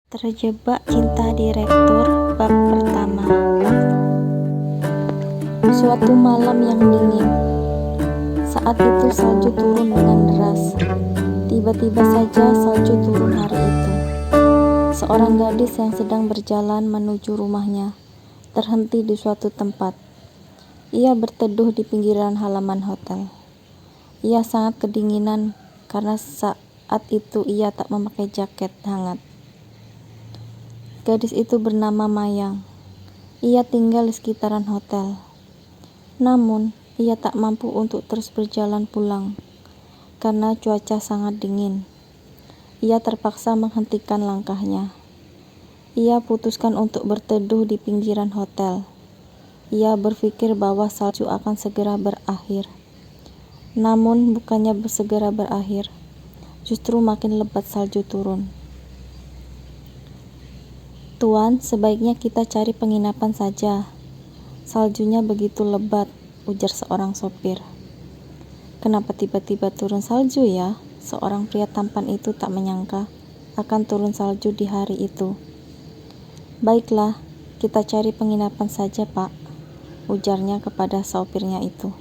Terjebak Cinta Direktur Bab Pertama. Suatu malam yang dingin, saat itu salju turun dengan deras. Tiba-tiba saja salju turun hari itu. Seorang gadis yang sedang berjalan menuju rumahnya terhenti di suatu tempat. Ia berteduh di pinggiran halaman hotel. Ia sangat kedinginan karena saat itu ia tak memakai jaket hangat. Gadis itu bernama Mayang. Ia tinggal di sekitaran hotel. Namun, ia tak mampu untuk terus berjalan pulang karena cuaca sangat dingin. Ia terpaksa menghentikan langkahnya. Ia putuskan untuk berteduh di pinggiran hotel. Ia berpikir bahwa salju akan segera berakhir. Namun, bukannya segera berakhir, justru makin lebat salju turun. "Tuan, sebaiknya kita cari penginapan saja. Saljunya begitu lebat," ujar seorang sopir. "Kenapa tiba-tiba turun salju ya?" Seorang pria tampan itu tak menyangka akan turun salju di hari itu. "Baiklah, kita cari penginapan saja, Pak," ujarnya kepada sopirnya itu.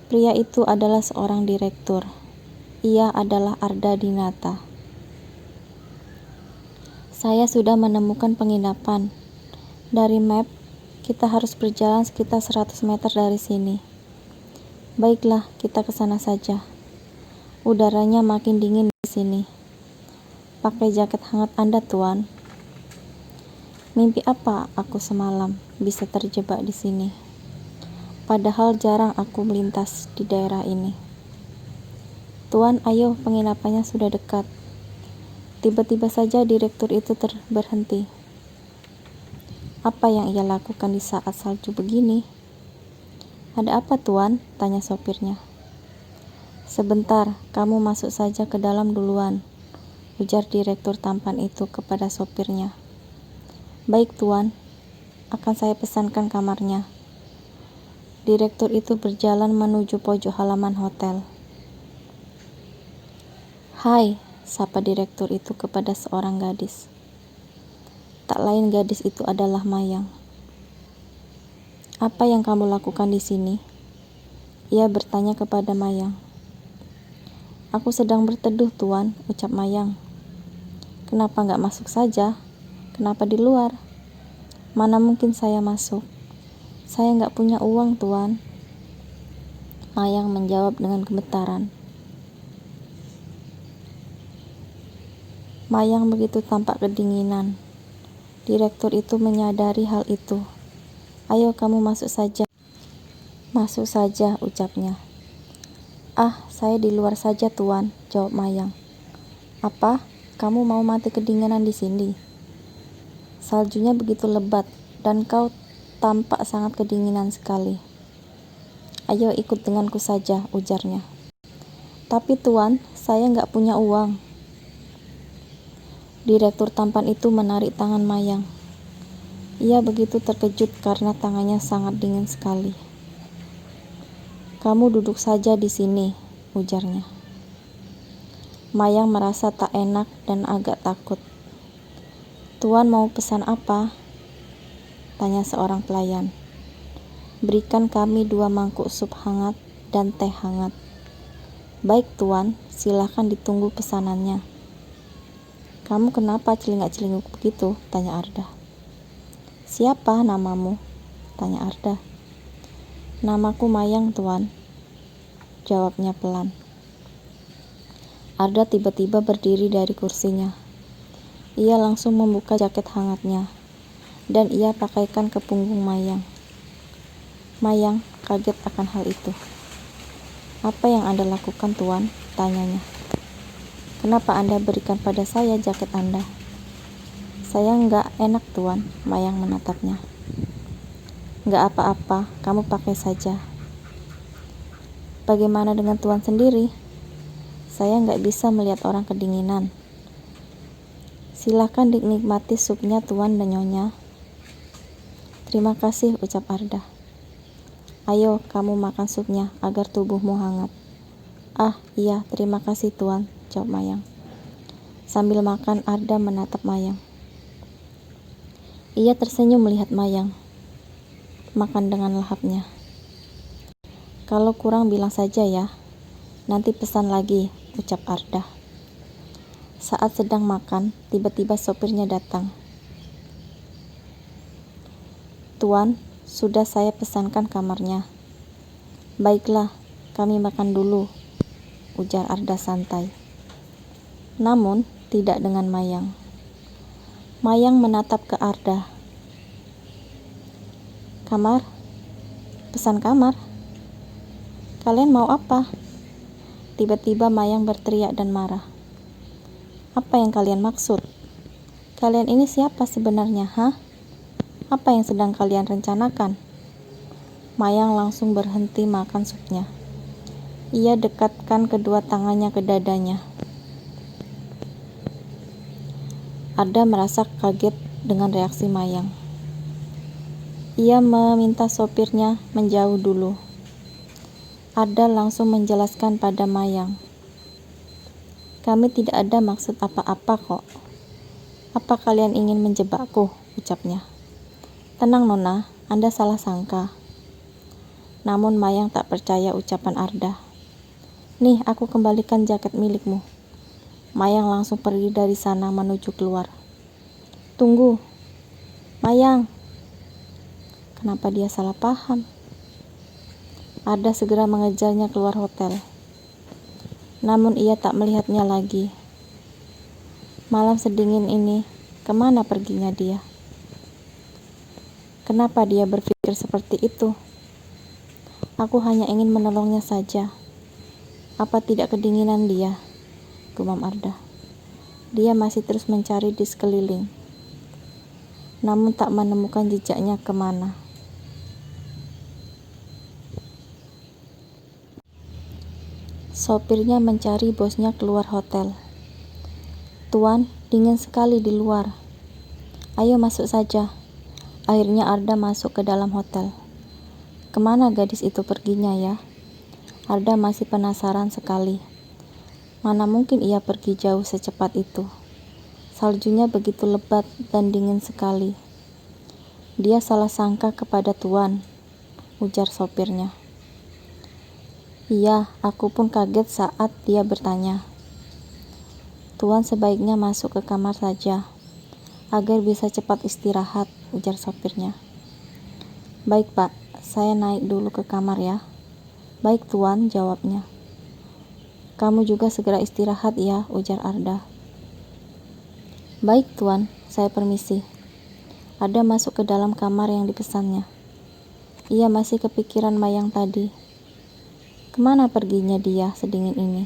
Pria itu adalah seorang direktur. Ia adalah Arda Dinata. "Saya sudah menemukan penginapan. Dari map, kita harus berjalan sekitar 100 meter dari sini." "Baiklah, kita ke sana saja. Udaranya makin dingin di sini. Pakai jaket hangat Anda, Tuan." "Mimpi apa aku semalam bisa terjebak di sini? Padahal jarang aku melintas di daerah ini." "Tuan, ayo, penginapannya sudah dekat." Tiba-tiba saja direktur itu berhenti. Apa yang ia lakukan di saat salju begini? "Ada apa, Tuan?" tanya sopirnya. "Sebentar, kamu masuk saja ke dalam duluan," ujar direktur tampan itu kepada sopirnya. "Baik, Tuan, akan saya pesankan kamarnya." Direktur itu berjalan menuju pojok halaman hotel. "Hai," sapa direktur itu kepada seorang gadis. Tak lain gadis itu adalah Mayang. "Apa yang kamu lakukan di sini?" ia bertanya kepada Mayang. "Aku sedang berteduh, Tuan," ucap Mayang. "Kenapa nggak masuk saja? Kenapa di luar?" "Mana mungkin saya masuk. Saya nggak punya uang, Tuan," Mayang menjawab dengan gemetaran. Mayang begitu tampak kedinginan. Direktur itu menyadari hal itu. "Ayo kamu masuk saja." "Masuk saja," ucapnya. "Ah, saya di luar saja, Tuan," jawab Mayang. "Apa? Kamu mau mati kedinginan di sini? Saljunya begitu lebat dan kau tampak sangat kedinginan sekali." "Ayo ikut denganku saja," ujarnya. "Tapi Tuan, saya nggak punya uang." Direktur tampan itu menarik tangan Mayang. Ia begitu terkejut karena tangannya sangat dingin sekali. "Kamu duduk saja di sini," ujarnya. Mayang merasa tak enak dan agak takut. "Tuan mau pesan apa?" tanya seorang pelayan. "Berikan kami 2 mangkuk sup hangat dan teh hangat." "Baik, Tuan, silakan ditunggu pesanannya." "Kamu kenapa celingak-celinguk begitu?" tanya Arda. "Siapa namamu?" tanya Arda. "Namaku Mayang, Tuan," jawabnya pelan. Arda tiba-tiba berdiri dari kursinya. Ia langsung membuka jaket hangatnya, dan ia pakaikan ke punggung Mayang. Mayang kaget akan hal itu. "Apa yang Anda lakukan, Tuan?" tanyanya. "Kenapa Anda berikan pada saya jaket Anda?" "Saya nggak enak, Tuan," Mayang menatapnya. "Nggak apa-apa, kamu pakai saja." "Bagaimana dengan Tuan sendiri? Saya nggak bisa melihat orang kedinginan." "Silakan dinikmati supnya, Tuan dan Nyonya." "Terima kasih," ucap Arda. "Ayo, kamu makan supnya agar tubuhmu hangat." "Ah, iya, terima kasih, Tuan," jawab Mayang. Sambil makan, Arda menatap Mayang. Ia tersenyum melihat Mayang makan dengan lahapnya. Kalau kurang bilang saja ya, nanti pesan lagi, ucap Arda. Saat sedang makan, tiba-tiba sopirnya datang. Tuan, sudah saya pesankan kamarnya. Baiklah, kami makan dulu, ujar Arda santai. Namun, tidak dengan Mayang. Mayang menatap ke Arda. Kamar? Pesan kamar? Kalian mau apa? Tiba-tiba Mayang berteriak dan marah. Apa yang kalian maksud? Kalian ini siapa sebenarnya, hah? Apa yang sedang kalian rencanakan? Mayang langsung berhenti makan supnya. Ia dekatkan kedua tangannya ke dadanya. Arda merasa kaget dengan reaksi Mayang. Ia meminta sopirnya menjauh dulu. Arda langsung menjelaskan pada Mayang. Kami tidak ada maksud apa-apa kok. Apa kalian ingin menjebakku? Ucapnya. Tenang Nona, Anda salah sangka. Namun Mayang tak percaya ucapan Arda. Nih, aku kembalikan jaket milikmu. Mayang langsung pergi dari sana menuju keluar. Tunggu, Mayang. Kenapa dia salah paham? Arda segera mengejarnya keluar hotel. Namun ia tak melihatnya lagi. Malam sedingin ini, kemana perginya dia? Kenapa dia berpikir seperti itu? Aku hanya ingin menolongnya saja. Apa tidak kedinginan dia? Gumam Arda. Dia masih terus mencari di sekeliling, namun tak menemukan jejaknya kemana. Sopirnya mencari bosnya keluar hotel. Tuan, dingin sekali di luar. Ayo masuk saja. Akhirnya Arda masuk ke dalam hotel. Kemana gadis itu perginya ya? Arda masih penasaran sekali. Mana mungkin ia pergi jauh secepat itu. Saljunya begitu lebat dan dingin sekali. Dia salah sangka kepada Tuan, ujar sopirnya. Iya, aku pun kaget saat dia bertanya. Tuan sebaiknya masuk ke kamar saja, agar bisa cepat istirahat, ujar sopirnya. Baik Pak, saya naik dulu ke kamar ya. Baik Tuan, jawabnya. Kamu juga segera istirahat ya, ujar Arda. Baik Tuan, saya permisi. Arda masuk ke dalam kamar yang dipesannya. Ia masih kepikiran Mayang tadi. Kemana perginya dia sedingin ini?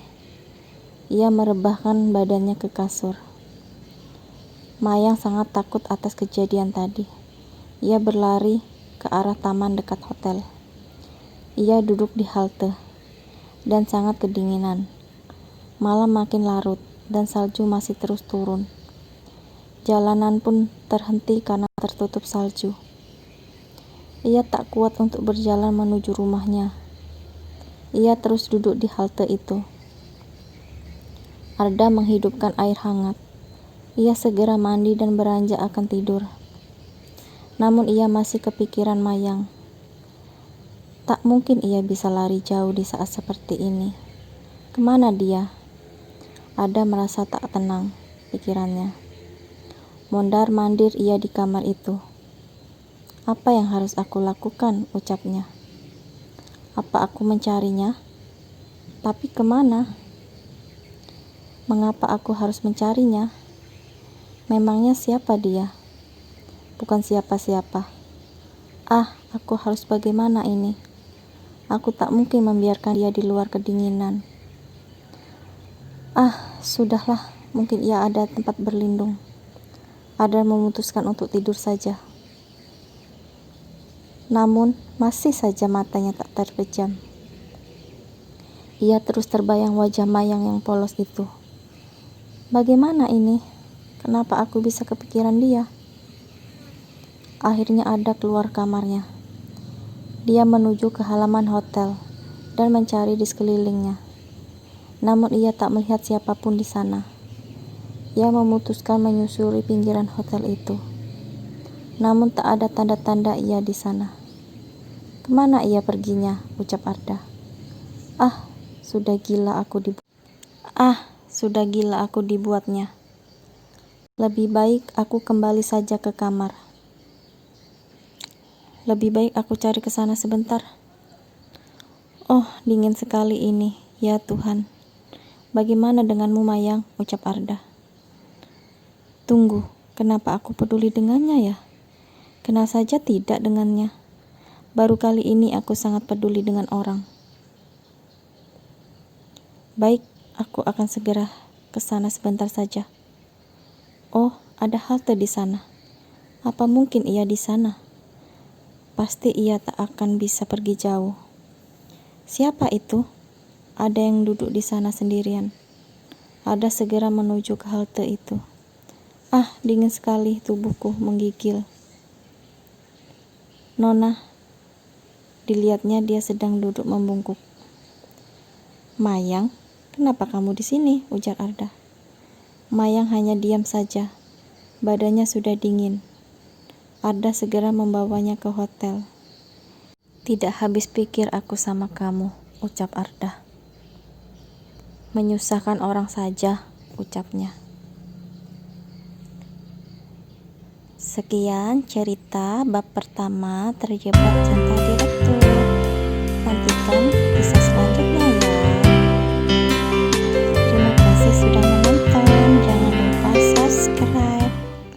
Ia merebahkan badannya ke kasur. Mayang sangat takut atas kejadian tadi. Ia berlari ke arah taman dekat hotel. Ia duduk di halte dan sangat kedinginan. Malam makin larut dan salju masih terus turun. Jalanan pun terhenti karena tertutup salju. Ia tak kuat untuk berjalan menuju rumahnya. Ia terus duduk di halte itu. Arda menghidupkan air hangat. Ia segera mandi dan beranjak akan tidur. Namun ia masih kepikiran Mayang. Tak mungkin ia bisa lari jauh di saat seperti ini. Kemana dia? Arda merasa tak tenang pikirannya. Mondar-mandir ia di kamar itu. Apa yang harus aku lakukan, ucapnya. Apa aku mencarinya? Tapi kemana? Mengapa aku harus mencarinya? Memangnya siapa dia? Bukan siapa-siapa. Ah, aku harus bagaimana ini? Aku tak mungkin membiarkan dia di luar kedinginan. Ah, sudahlah, mungkin ia ada tempat berlindung. Arda memutuskan untuk tidur saja. Namun, masih saja matanya tak terpejam. Ia terus terbayang wajah Mayang yang polos itu. Bagaimana ini? Kenapa aku bisa kepikiran dia? Akhirnya Arda keluar kamarnya. Dia menuju ke halaman hotel dan mencari di sekelilingnya. Namun ia tak melihat siapapun di sana. Ia memutuskan menyusuri pinggiran hotel itu. Namun tak ada tanda-tanda ia di sana. Kemana ia perginya? Ucap Arda. Sudah gila aku dibuatnya. Lebih baik aku kembali saja ke kamar. Lebih baik aku cari ke sana sebentar. Oh, dingin sekali ini, ya Tuhan. Bagaimana denganmu, Mayang? Ucap Arda. Tunggu, kenapa aku peduli dengannya ya? Kenal saja tidak dengannya. Baru kali ini aku sangat peduli dengan orang. Baik, aku akan segera ke sana sebentar saja. Oh, ada halte di sana. Apa mungkin ia di sana? Pasti ia tak akan bisa pergi jauh. Siapa itu? Ada yang duduk di sana sendirian. Arda segera menuju ke halte itu. Dingin sekali, tubuhku menggigil. Nona, dilihatnya dia sedang duduk membungkuk. Mayang, kenapa kamu di sini? Ujar Arda. Mayang hanya diam saja. Badannya sudah dingin. Arda segera membawanya ke hotel. Tidak habis pikir aku sama kamu, ucap Arda. Menyusahkan orang saja, ucapnya. Sekian cerita bab pertama Terjebak Cinta Direktur. Nantikan kisah selanjutnya.